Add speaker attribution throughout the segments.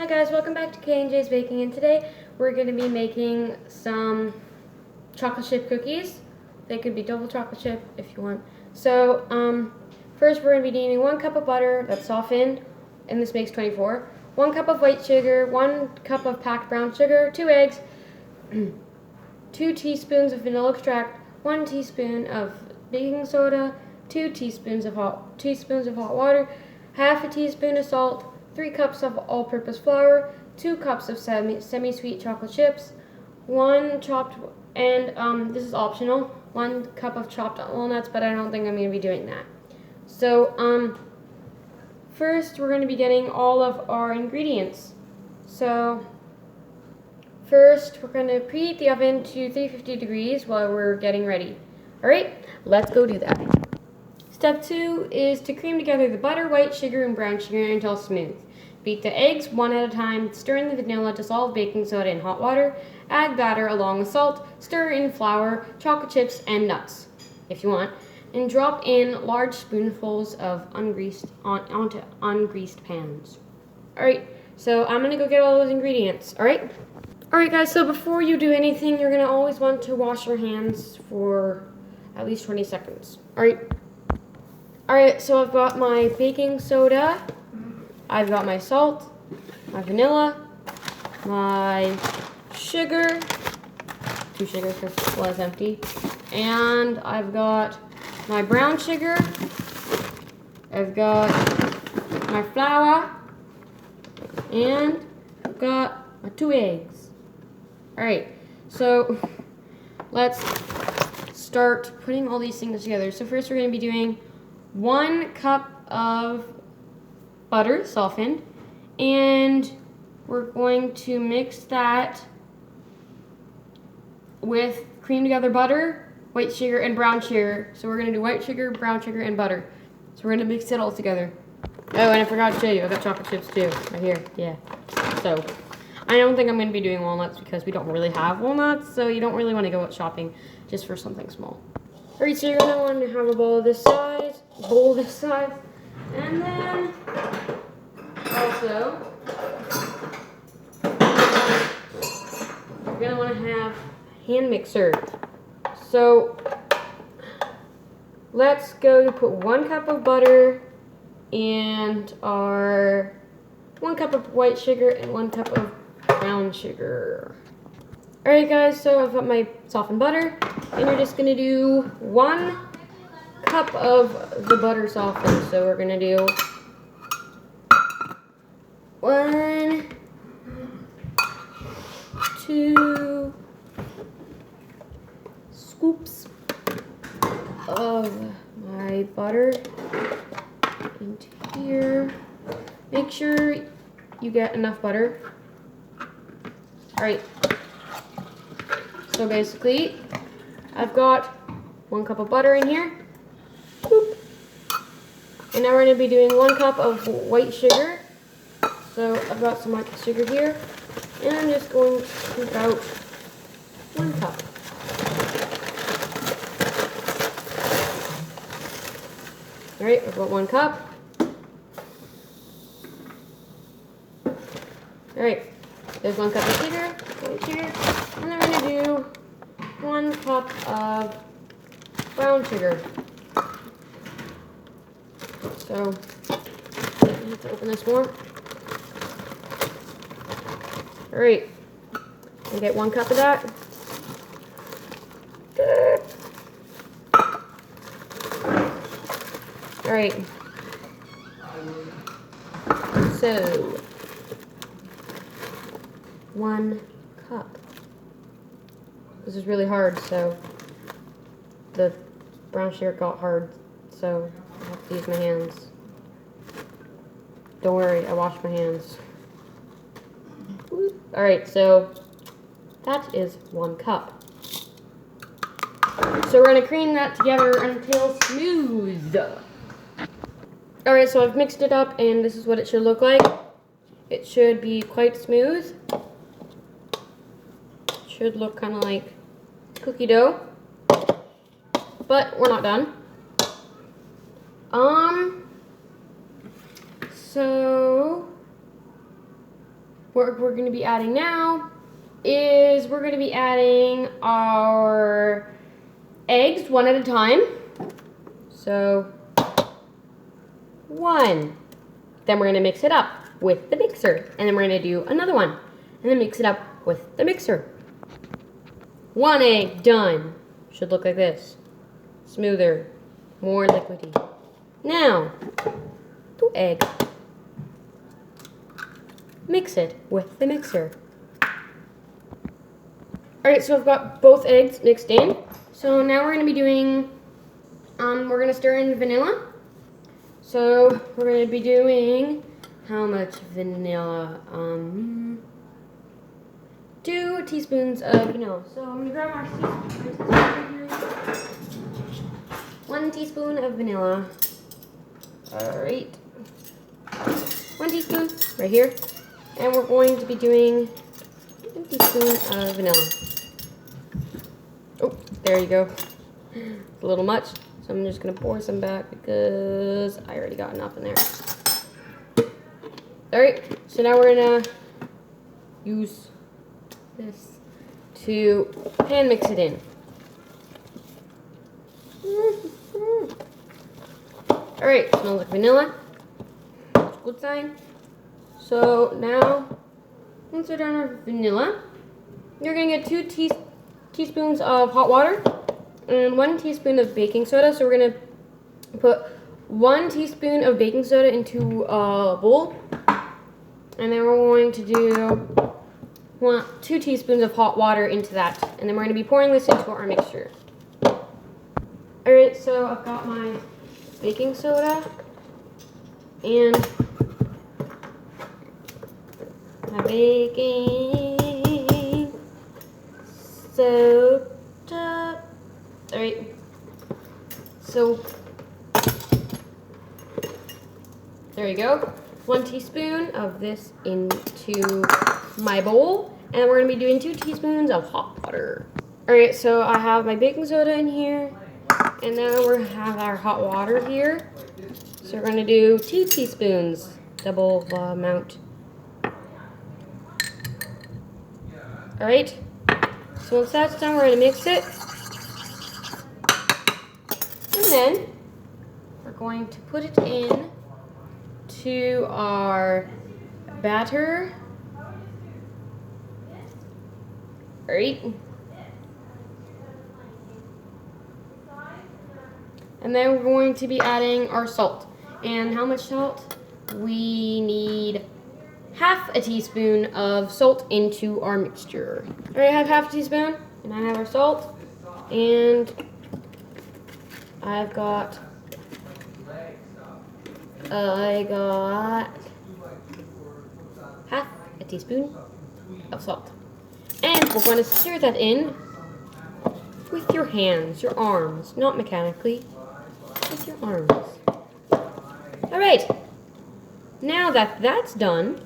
Speaker 1: guys, welcome back to K&J's Baking, and today we're going to be making some chocolate chip cookies. They could be double chocolate chip if you want. So, first we're going to be needing 1 cup of butter that's softened, and this makes 24. 1 cup of white sugar, 1 cup of packed brown sugar, 2 eggs, 2 teaspoons of vanilla extract, 1 teaspoon of baking soda, 2 teaspoons of hot water, half a teaspoon of salt, 3 cups of all-purpose flour, 2 cups of semi-sweet chocolate chips, 1 chopped, and this is optional, 1 cup of chopped walnuts, but I don't think I'm going to be doing that. So, first we're going to be getting all of our ingredients. So, first we're going to preheat the oven to 350 degrees while we're getting ready. Alright, let's go do that. Step 2 is to cream together the butter, white sugar, and brown sugar until smooth. Beat the eggs one at a time, stir in the vanilla, dissolve baking soda in hot water, add batter along with salt, stir in flour, chocolate chips, and nuts, if you want, and drop in large spoonfuls of onto ungreased pans. Alright, so I'm going to go get all those ingredients, alright? Alright guys, so before you do anything, you're going to always want to wash your hands for at least 20 seconds, alright? Alright, so I've got my baking soda, I've got my salt, my vanilla, my sugar, 2 sugars because it was empty, and I've got my brown sugar, I've got my flour, and I've got my 2 eggs. Alright, so let's start putting all these things together. So first we're going to be doing 1 cup of butter softened, and we're going to mix that with cream together butter, white sugar, and brown sugar. So we're going to do white sugar, brown sugar, and butter. So we're going to mix it all together. Oh, and I forgot to show you, I got chocolate chips too, right here, yeah. So, I don't think I'm going to be doing walnuts because we don't really have walnuts, so you don't really want to go out shopping just for something small. Alright, so you're going to want to have a bowl this size, and then also you're going to want to have a hand mixer. So let's go put 1 cup of butter and our 1 cup of white sugar and 1 cup of brown sugar. Alright guys, so I've got my softened butter, and you're just going to do 1 cup of the butter softened. So we're going to do 1, 2 scoops of my butter into here. Make sure you get enough butter. Alright, so basically I've got 1 cup of butter in here. Boop. And now we're going to be doing 1 cup of white sugar. So I've got some white sugar here, and I'm just going to scoop out 1 cup. Alright, I've got 1 cup. Alright, there's 1 cup of sugar, white sugar, and then we're going to do 1 cup of brown sugar. So, I have to open this more. Alright, and get 1 cup of that. Alright, so 1 cup. This is really hard, so the brown sugar got hard, so I have to use my hands. Don't worry, I washed my hands. Alright, so that is 1 cup. So we're going to cream that together until smooth. Alright, so I've mixed it up, and this is what it should look like. It should be quite smooth. It should look kind of like cookie dough. But we're not done. So what we're going to be adding now is we're going to be adding our eggs one at a time. So 1. Then we're going to mix it up with the mixer. And then we're going to do another one. And then mix it up with the mixer. 1 egg done. Should look like this. Smoother. More liquidy. Now, 2 eggs. Mix it with the mixer. Alright, so I've got both eggs mixed in. So now we're going to be doing, we're going to stir in vanilla. So we're going to be doing, how much vanilla? 2 teaspoons of vanilla. So I'm going to grab my teaspoon. 1 teaspoon of vanilla. Alright. 1 teaspoon right here. And we're going to be doing 1 teaspoon of vanilla. Oh, there you go. It's a little much, so I'm just going to pour some back because I already got enough in there. Alright, so now we're going to use this to hand mix it in. Alright, smells like vanilla. That's a good sign. So now, once we're done with vanilla, you're going to get 2 teaspoons of hot water and 1 teaspoon of baking soda. So we're going to put 1 teaspoon of baking soda into a bowl. And then we're going to do 2 teaspoons of hot water into that. And then we're going to be pouring this into our mixture. Alright, so I've got my baking soda and my baking soda. Alright, so there you go. 1 teaspoon of this into my bowl, and we're going to be doing 2 teaspoons of hot water. Alright, so I have my baking soda in here, and now we have our hot water here. So we're going to do 2 teaspoons, double the amount. Alright, so once that's done, we're going to mix it. And then we're going to put it in to our batter. Alright. And then we're going to be adding our salt. And how much salt? We need half a teaspoon of salt into our mixture. Alright, I have half a teaspoon, and I have our salt, and I got half a teaspoon of salt. And we're going to stir that in with your hands, your arms, not mechanically, with your arms. Alright, now that that's done,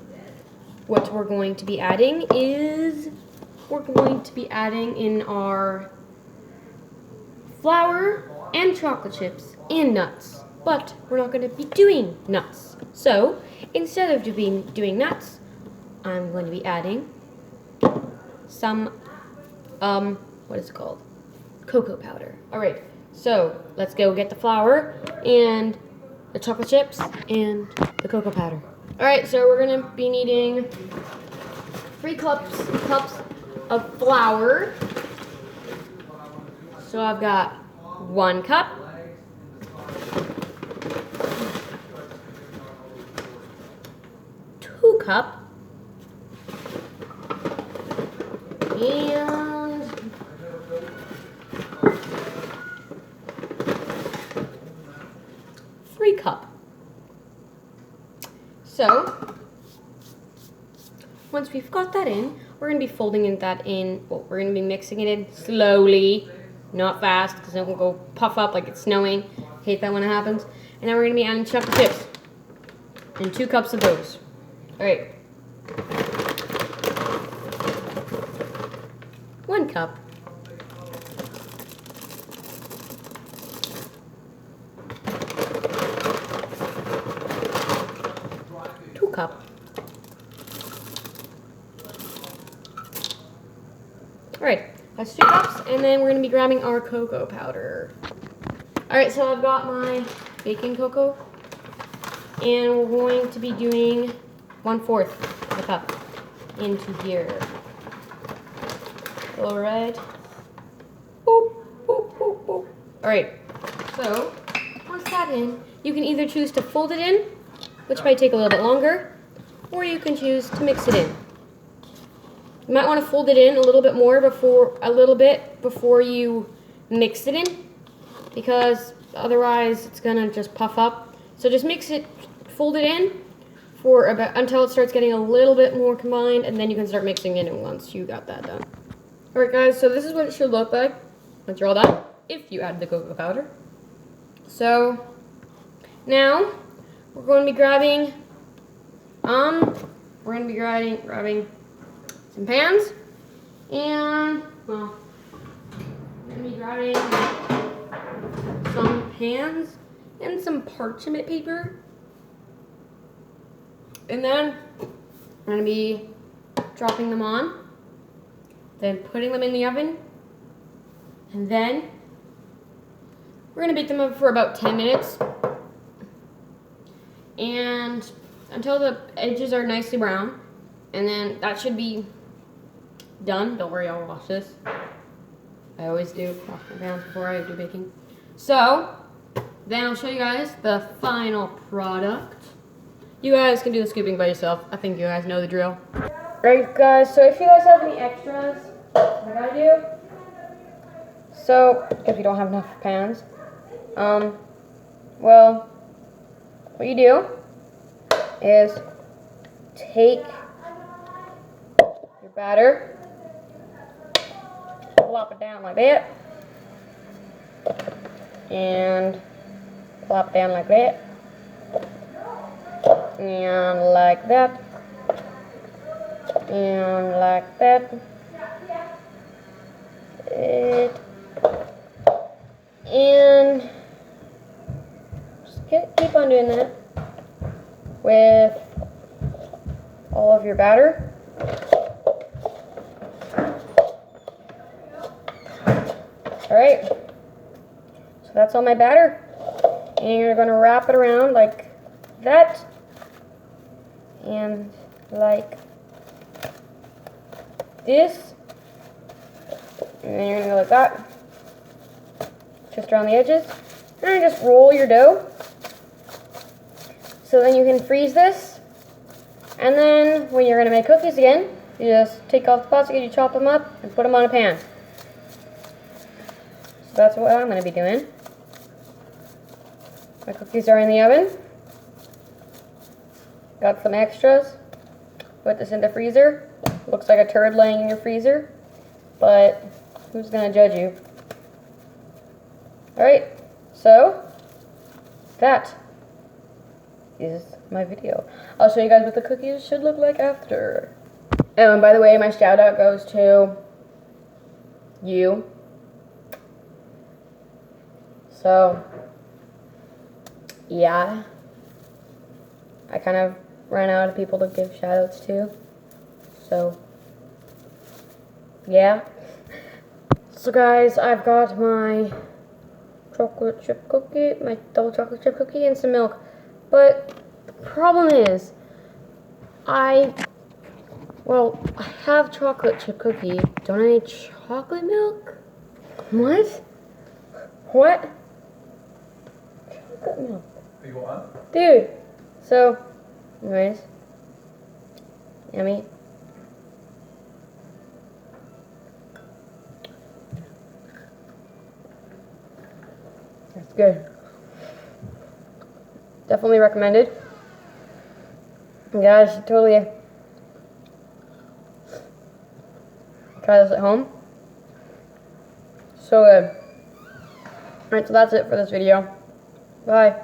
Speaker 1: what we're going to be adding is, we're going to be adding in our flour and chocolate chips and nuts. But we're not going to be doing nuts. So, instead of doing nuts, I'm going to be adding some, what is it called? Cocoa powder. Alright, so let's go get the flour and the chocolate chips and the cocoa powder. Alright, so we're going to be needing 3 cups of flour. So I've got 1 cup. 2 cup. And 3 cup. So, once we've got that in, we're going to be folding that in, well, we're going to be mixing it in slowly, not fast, because it will go puff up like it's snowing. Hate that when it happens. And then we're going to be adding chocolate chips, and 2 cups of those. Alright. 1 cup. 2 cup. Alright, that's 2 cups, and then we're going to be grabbing our cocoa powder. Alright, so I've got my baking cocoa, and we're going to be doing 1/4 of a cup into here. Alright. Boop, boop, boop, boop. Alright, so once that's in, you can either choose to fold it in, which might take a little bit longer, or you can choose to mix it in. You might want to fold it in a little bit before you mix it in, because otherwise it's gonna just puff up. So just fold it in for until it starts getting a little bit more combined, and then you can start mixing it in once you got that done. Alright guys, so this is what it should look like once you're all done, if you add the cocoa powder. So now we're going to be grabbing some pans, and well, we're going to be grabbing some pans and some parchment paper, and then we're going to be dropping them on, then putting them in the oven, and then we're going to bake them up for about 10 minutes, and until the edges are nicely brown, and then that should be done. Don't worry, I'll wash this. I always do wash my pans before I do baking. So then I'll show you guys the final product. You guys can do the scooping by yourself. I think you guys know the drill. Alright guys, so if you guys have any extras, like I do, so if you don't have enough pans, well, what you do is take your batter, plop it down like that, and plop it down like that, and like that, and like that. And just keep on doing that with all of your batter. Alright, so that's all my batter, and you're going to wrap it around like that, and like this, and then you're going to go like that, just around the edges, and just roll your dough. So then you can freeze this, and then when you're going to make cookies again, you just take off the plastic, you chop them up, and put them on a pan. So that's what I'm going to be doing. My cookies are in the oven. Got some extras. Put this in the freezer. Looks like a turd laying in your freezer, but who's going to judge you? Alright, so that is my video. I'll show you guys what the cookies should look like after. Oh, and by the way, my shout out goes to you. So, yeah. I kind of ran out of people to give shout outs to. So, yeah. So guys, I've got my chocolate chip cookie, my double chocolate chip cookie, and some milk. But the problem is, I have chocolate chip cookie. Don't I need chocolate milk? What? What? Chocolate milk.
Speaker 2: You want?
Speaker 1: Dude. So, anyways. Yummy. That's good. Definitely recommended. You guys should totally try this at home. So good. Alright, so that's it for this video. Bye.